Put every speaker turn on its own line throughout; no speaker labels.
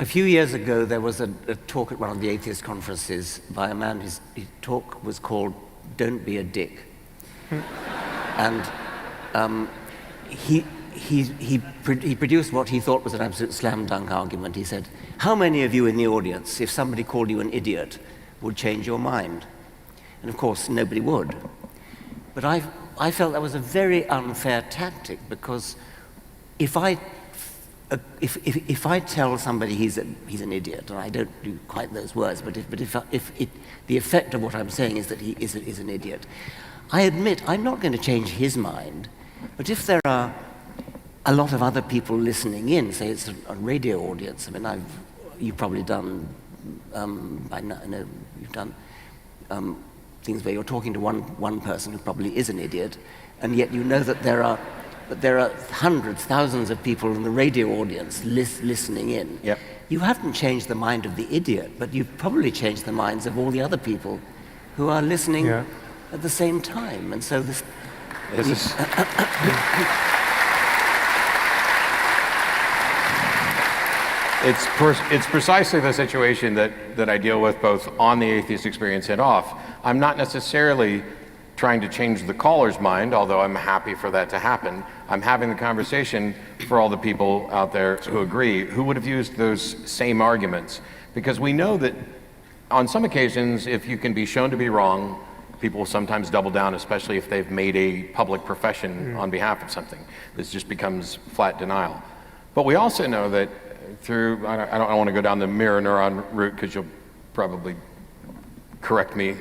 A few years ago, there was a talk at one of the atheist conferences by a man. His talk was called "Don't Be a Dick," and he produced what he thought was an absolute slam dunk argument. He said, "How many of you in the audience, if somebody called you an idiot, would change your mind?" And of course, nobody would. But I felt that was a very unfair tactic, because if I tell somebody he's an idiot, and I don't do quite those words, but if the effect of what I'm saying is that he is an idiot, I admit I'm not going to change his mind. But if there are a lot of other people listening in, say it's a radio audience, I mean, you've probably done, I know you've done things where you're talking to one person who probably is an idiot, and yet you know that there are hundreds, thousands of people in the radio audience listening in.
Yep.
You haven't changed the mind of the idiot, but you've probably changed the minds of all the other people who are listening at the same time. And so this is...
It's precisely the situation that I deal with both on the atheist experience and off. I'm not necessarily trying to change the caller's mind, although I'm happy for that to happen. I'm having the conversation for all the people out there who agree, who would have used those same arguments. Because we know that on some occasions, if you can be shown to be wrong, people will sometimes double down, especially if they've made a public profession on behalf of something. This just becomes flat denial. But we also know that through, I don't want to go down the mirror neuron route, because you'll probably correct me,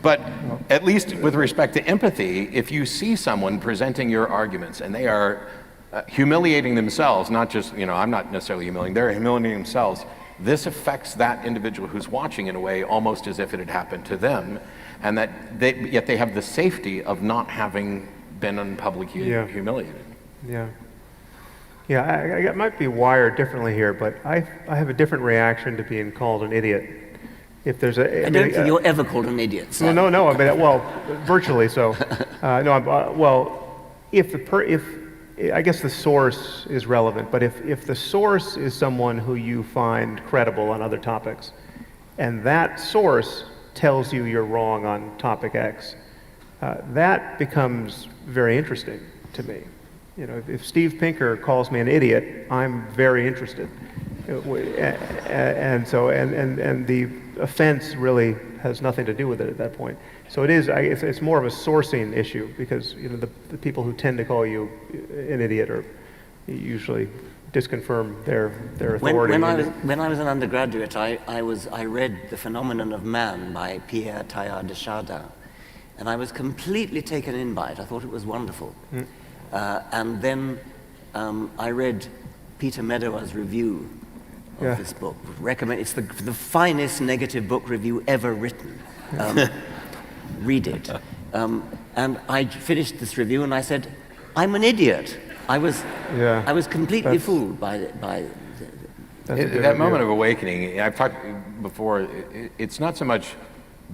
but at least with respect to empathy, if you see someone presenting your arguments and they are humiliating themselves, not just, I'm not necessarily humiliating, they're humiliating themselves, this affects that individual who's watching in a way almost as if it had happened to them, and that yet they have the safety of not having been in public humiliated.
Yeah, I might be wired differently here, but I have a different reaction to being called an idiot. If there's
I don't think you're ever called an idiot, Sam.
No. I mean, well, virtually so. If I guess the source is relevant, but if the source is someone who you find credible on other topics, and that source tells you you're wrong on topic X, that becomes very interesting to me. If Steve Pinker calls me an idiot, I'm very interested. And the offense really has nothing to do with it at that point. So it's more of a sourcing issue, because the people who tend to call you an idiot are usually disconfirm their authority.
When I was an undergraduate, I read The Phenomenon of Man by Pierre Teilhard de Chardin, and I was completely taken in by it. I thought it was wonderful. And then I read Peter Medawar review of this book. Recommend. It's the finest negative book review ever written. Read it. And I finished this review and I said, "I'm an idiot." I was completely fooled by
that moment of awakening. I've talked before. It's not so much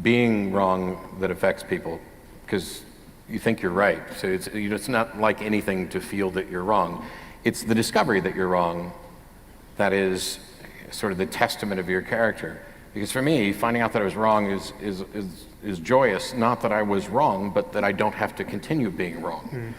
being wrong that affects people, because you think you're right. So it's not like anything to feel that you're wrong. It's the discovery that you're wrong that is sort of the testament of your character. Because for me, finding out that I was wrong is joyous, not that I was wrong, but that I don't have to continue being wrong.